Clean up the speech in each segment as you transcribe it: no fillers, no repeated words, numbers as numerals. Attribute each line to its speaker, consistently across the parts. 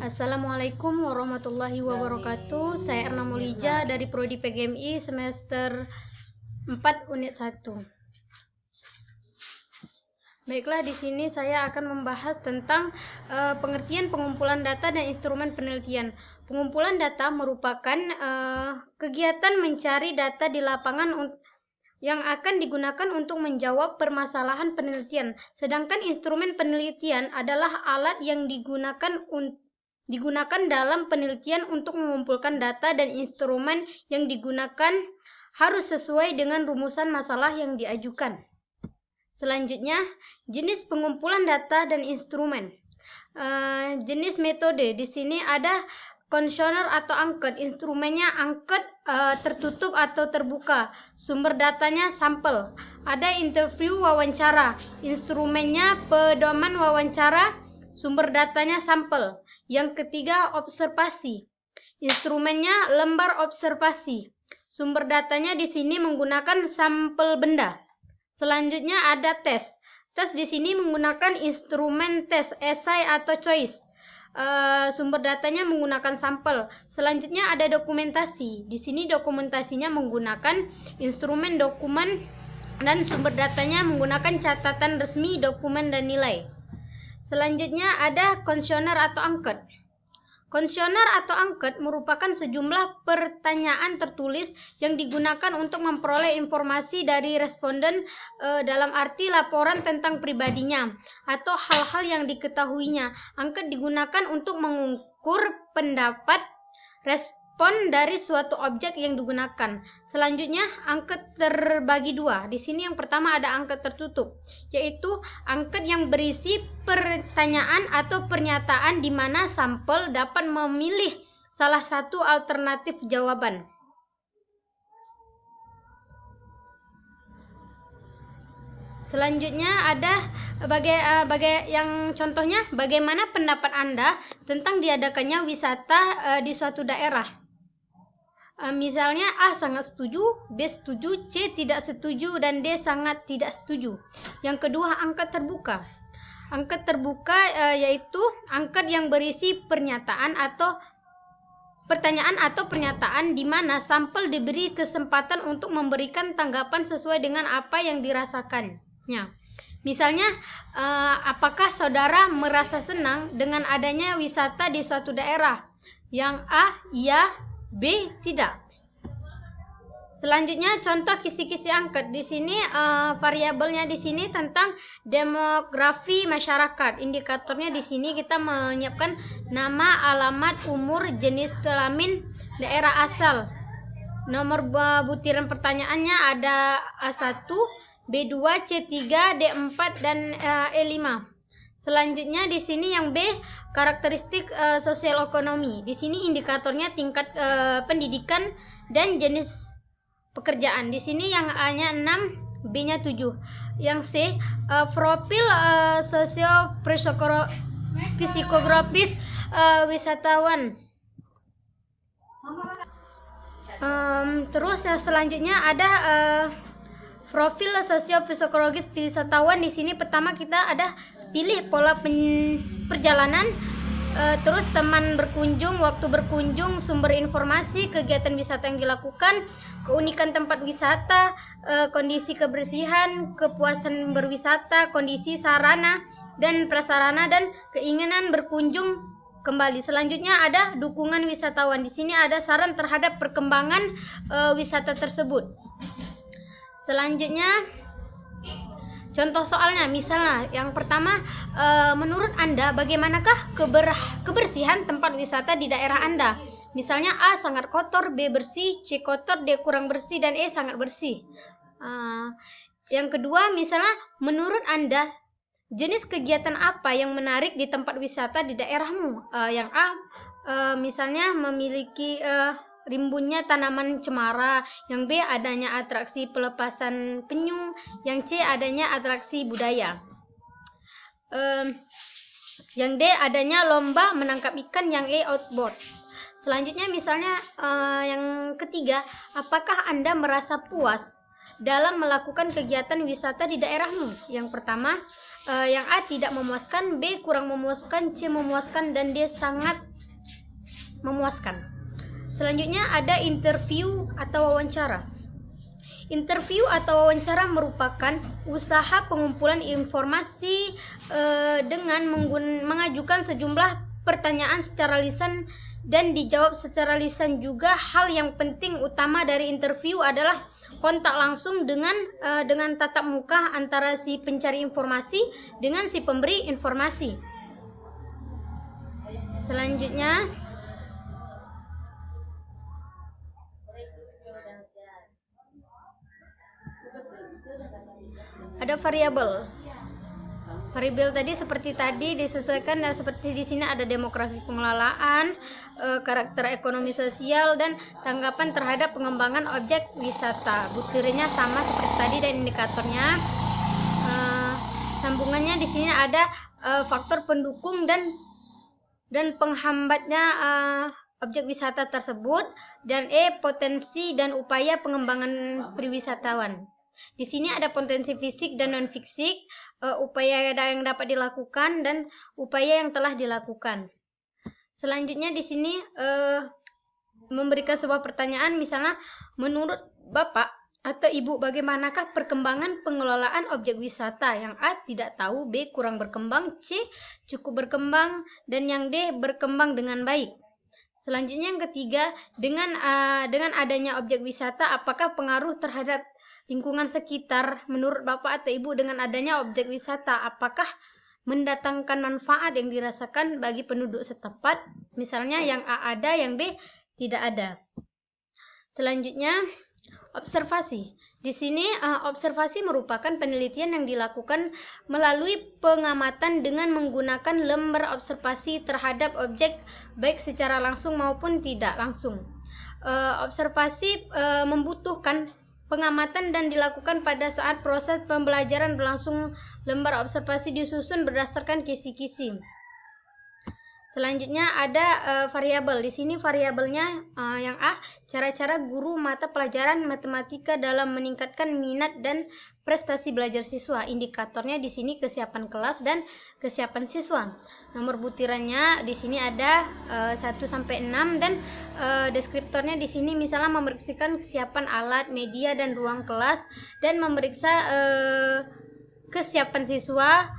Speaker 1: Assalamualaikum warahmatullahi wabarakatuh. Saya Erna Mulija dari Prodi PGMI semester 4 unit 1. Baiklah, di sini saya akan membahas tentang pengertian pengumpulan data dan instrumen penelitian. Pengumpulan data merupakan kegiatan mencari data di lapangan yang akan digunakan untuk menjawab permasalahan penelitian. Sedangkan instrumen penelitian adalah alat yang digunakan dalam penelitian untuk mengumpulkan data, dan instrumen yang digunakan harus sesuai dengan rumusan masalah yang diajukan. Selanjutnya, jenis pengumpulan data dan instrumen. Jenis metode di sini ada konvensional atau angket. Instrumennya angket tertutup atau terbuka. Sumber datanya sampel. Ada interview wawancara. Instrumennya pedoman wawancara. Sumber datanya sampel. Yang ketiga, observasi. Instrumennya lembar observasi. Sumber datanya di sini menggunakan sampel benda. Selanjutnya ada tes. Tes di sini menggunakan instrumen tes, esai atau choice. Sumber datanya menggunakan sampel. Selanjutnya ada dokumentasi. Di sini dokumentasinya menggunakan instrumen dokumen, dan sumber datanya menggunakan catatan resmi, dokumen, dan nilai. Selanjutnya ada konvensional atau angket. Konvensional atau angket merupakan sejumlah pertanyaan tertulis yang digunakan untuk memperoleh informasi dari responden dalam arti laporan tentang pribadinya atau hal-hal yang diketahuinya. Angket digunakan untuk mengukur pendapat respon dari suatu objek yang digunakan. Selanjutnya, angket terbagi dua. Di sini yang pertama ada angket tertutup, yaitu angket yang berisi pertanyaan atau pernyataan di mana sampel dapat memilih salah satu alternatif jawaban. Selanjutnya ada yang contohnya, bagaimana pendapat Anda tentang diadakannya wisata di suatu daerah. Misalnya A sangat setuju, B setuju, C tidak setuju, dan D sangat tidak setuju. Yang kedua, angket terbuka. Angket terbuka yaitu angket yang berisi pertanyaan atau pernyataan di mana sampel diberi kesempatan untuk memberikan tanggapan sesuai dengan apa yang dirasakannya. Misalnya, apakah saudara merasa senang dengan adanya wisata di suatu daerah? Yang A, iya, B, tidak. Selanjutnya, contoh kisi-kisi angket. Di sini variabelnya di sini tentang demografi masyarakat. Indikatornya di sini kita menyiapkan nama, alamat, umur, jenis kelamin, daerah asal. Nomor butiran pertanyaannya ada A1, B2, C3, D4, dan E5. Selanjutnya di sini yang B, karakteristik sosial ekonomi. Di sini indikatornya tingkat pendidikan dan jenis pekerjaan. Di sini yang A-nya 6, B-nya 7. Yang C, profil psikografis wisatawan. Terus selanjutnya ada profil sosio-psikologis wisatawan. Di sini pertama kita ada pilih pola perjalanan, terus teman berkunjung, waktu berkunjung, sumber informasi, kegiatan wisata yang dilakukan, keunikan tempat wisata, kondisi kebersihan, kepuasan berwisata, kondisi sarana dan prasarana, dan keinginan berkunjung kembali. Selanjutnya ada dukungan wisatawan. Di sini ada saran terhadap perkembangan wisata tersebut. Selanjutnya contoh soalnya, misalnya yang pertama, menurut Anda bagaimanakah kebersihan tempat wisata di daerah Anda? Misalnya A sangat kotor, B bersih, C kotor, D kurang bersih, dan E sangat bersih. Yang kedua, misalnya menurut Anda jenis kegiatan apa yang menarik di tempat wisata di daerahmu? Yang A misalnya memiliki rimbunnya tanaman cemara. Yang B adanya atraksi pelepasan penyu. Yang C adanya atraksi budaya. Yang D adanya lomba menangkap ikan. Yang E outboard. Selanjutnya misalnya yang ketiga, apakah Anda merasa puas dalam melakukan kegiatan wisata di daerahmu? Yang pertama, yang A tidak memuaskan, B kurang memuaskan, C memuaskan, dan D sangat memuaskan. Selanjutnya ada interview atau wawancara. Interview atau wawancara merupakan usaha pengumpulan informasi dengan mengajukan sejumlah pertanyaan secara lisan dan dijawab secara lisan juga. Hal yang penting utama dari interview adalah kontak langsung dengan tatap muka antara si pencari informasi dengan si pemberi informasi. Selanjutnya ada variabel. Variabel tadi seperti tadi disesuaikan dan seperti di sini ada demografi pengelolaan, karakter ekonomi sosial, dan tanggapan terhadap pengembangan objek wisata. Butirannya sama seperti tadi dan indikatornya. Sambungannya di sini ada faktor pendukung dan penghambatnya objek wisata tersebut, dan potensi dan upaya pengembangan perwisatawan. Di sini ada potensi fisik dan non fisik, upaya yang dapat dilakukan dan upaya yang telah dilakukan. Selanjutnya di sini memberikan sebuah pertanyaan, misalnya menurut Bapak atau Ibu bagaimanakah perkembangan pengelolaan objek wisata? Yang A tidak tahu, B kurang berkembang, C cukup berkembang, dan yang D berkembang dengan baik. Selanjutnya yang ketiga, dengan adanya objek wisata, apakah pengaruh terhadap lingkungan sekitar menurut Bapak atau Ibu dengan adanya objek wisata? Apakah mendatangkan manfaat yang dirasakan bagi penduduk setempat? Misalnya yang A ada, yang B tidak ada. Selanjutnya observasi. Di sini observasi merupakan penelitian yang dilakukan melalui pengamatan dengan menggunakan lembar observasi terhadap objek baik secara langsung maupun tidak langsung. Observasi membutuhkan pengamatan dan dilakukan pada saat proses pembelajaran berlangsung. Lembar observasi disusun berdasarkan kisi-kisi. Selanjutnya ada variabel. Di sini variabelnya yang A, cara-cara guru mata pelajaran matematika dalam meningkatkan minat dan prestasi belajar siswa. Indikatornya di sini kesiapan kelas dan kesiapan siswa. Nomor butirannya di sini ada 1 sampai 6 dan deskriptornya di sini misalnya memeriksakan kesiapan alat, media, dan ruang kelas, dan memeriksa kesiapan siswa.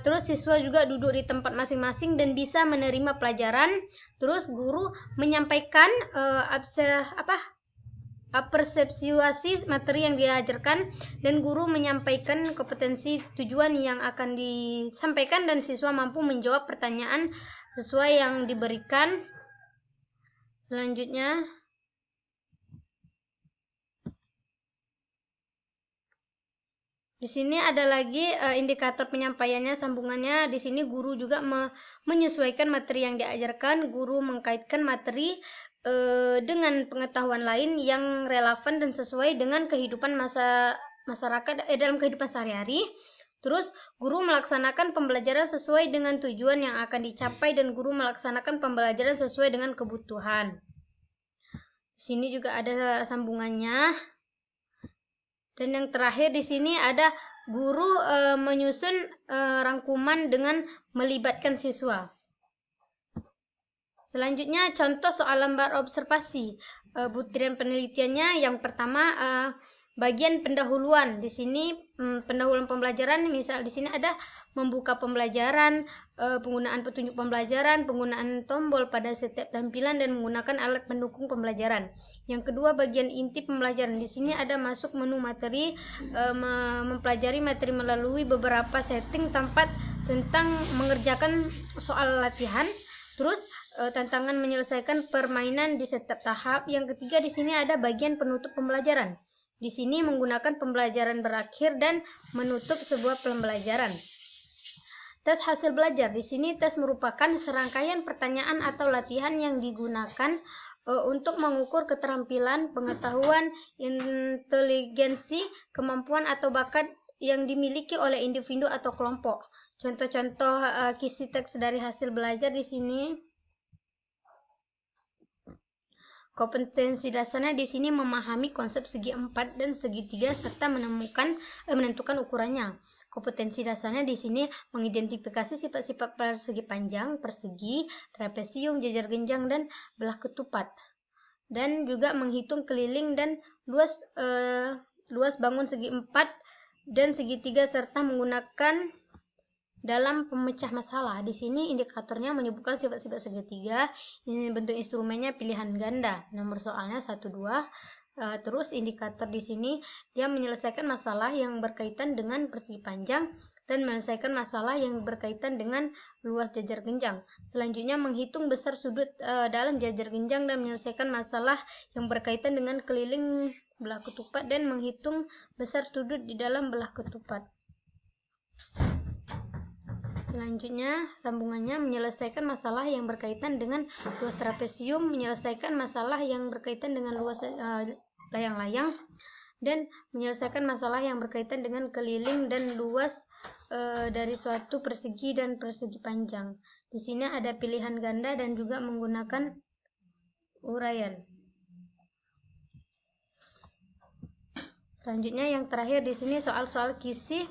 Speaker 1: Terus siswa juga duduk di tempat masing-masing dan bisa menerima pelajaran. Terus guru menyampaikan persepsiasi materi yang diajarkan, dan guru menyampaikan kompetensi tujuan yang akan disampaikan, dan siswa mampu menjawab pertanyaan sesuai yang diberikan. Selanjutnya di sini ada lagi indikator penyampaiannya, sambungannya. Di sini guru juga menyesuaikan materi yang diajarkan. Guru mengkaitkan materi dengan pengetahuan lain yang relevan dan sesuai dengan kehidupan masyarakat dalam kehidupan sehari-hari. Terus guru melaksanakan pembelajaran sesuai dengan tujuan yang akan dicapai, dan guru melaksanakan pembelajaran sesuai dengan kebutuhan. Di sini juga ada sambungannya. Dan yang terakhir di sini ada guru menyusun rangkuman dengan melibatkan siswa. Selanjutnya contoh soal lembar observasi. Butiran penelitiannya yang pertama bagian pendahuluan. Di sini pendahuluan pembelajaran, misal di sini ada membuka pembelajaran, penggunaan petunjuk pembelajaran, penggunaan tombol pada setiap tampilan, dan menggunakan alat pendukung pembelajaran. Yang kedua bagian inti pembelajaran. Di sini ada masuk menu materi, mempelajari materi melalui beberapa setting tempat tentang mengerjakan soal latihan. Terus tantangan menyelesaikan permainan di setiap tahap. Yang ketiga di sini ada bagian penutup pembelajaran. Di sini menggunakan pembelajaran berakhir dan menutup sebuah pembelajaran. Tes hasil belajar. Di sini tes merupakan serangkaian pertanyaan atau latihan yang digunakan untuk mengukur keterampilan, pengetahuan, inteligensi, kemampuan atau bakat yang dimiliki oleh individu atau kelompok. Contoh-contoh kisi teks dari hasil belajar di sini. Kompetensi dasarnya di sini memahami konsep segi 4 dan segi 3 serta menentukan ukurannya. Kompetensi dasarnya di sini mengidentifikasi sifat-sifat persegi panjang, persegi, trapesium, jajar genjang, dan belah ketupat. Dan juga menghitung keliling dan luas bangun segi 4 dan segitiga serta menggunakan dalam pemecah masalah. Di sini indikatornya menyebutkan sifat-sifat segitiga. Ini bentuk instrumennya pilihan ganda. Nomor soalnya 1, 2. Terus indikator di sini dia menyelesaikan masalah yang berkaitan dengan persegi panjang dan menyelesaikan masalah yang berkaitan dengan luas jajar genjang. Selanjutnya menghitung besar sudut dalam jajar genjang dan menyelesaikan masalah yang berkaitan dengan keliling belah ketupat dan menghitung besar sudut di dalam belah ketupat. Selanjutnya, sambungannya menyelesaikan masalah yang berkaitan dengan luas trapesium, menyelesaikan masalah yang berkaitan dengan luas layang-layang, dan menyelesaikan masalah yang berkaitan dengan keliling dan luas dari suatu persegi dan persegi panjang. Di sini ada pilihan ganda dan juga menggunakan uraian. Selanjutnya yang terakhir di sini soal-soal kisi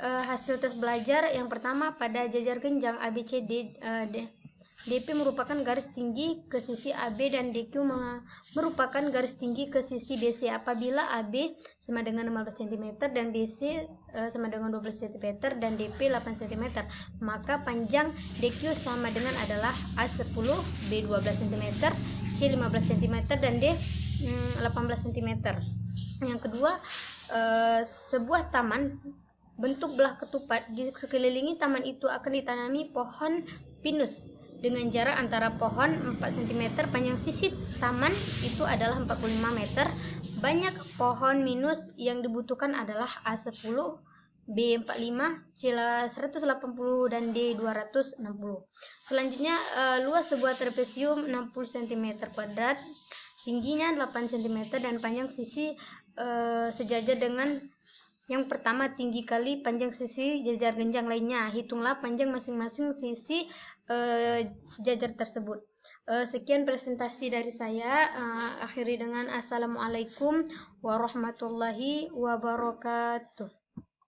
Speaker 1: hasil tes belajar. Yang pertama, pada jajar genjang ABCD, DP merupakan garis tinggi ke sisi AB dan DQ merupakan garis tinggi ke sisi BC. Apabila AB sama dengan 15 cm dan BC sama dengan 12 cm dan DP 8 cm, maka panjang DQ sama dengan adalah A10, B 12 cm, C 15 cm, dan D 18 cm. Yang kedua, sebuah taman bentuk belah ketupat, di sekelilingi taman itu akan ditanami pohon pinus dengan jarak antara pohon 4 cm, panjang sisi taman itu adalah 45 meter. Banyak pohon minus yang dibutuhkan adalah A10, B45, C180, dan D260. Selanjutnya, luas sebuah trapesium 60 cm kuadrat, tingginya 8 cm dan panjang sisi sejajar dengan yang pertama tinggi kali panjang sisi jajar genjang lainnya. Hitunglah panjang masing-masing sisi sejajar tersebut. Sekian presentasi dari saya. Akhiri dengan Assalamualaikum warahmatullahi wabarakatuh.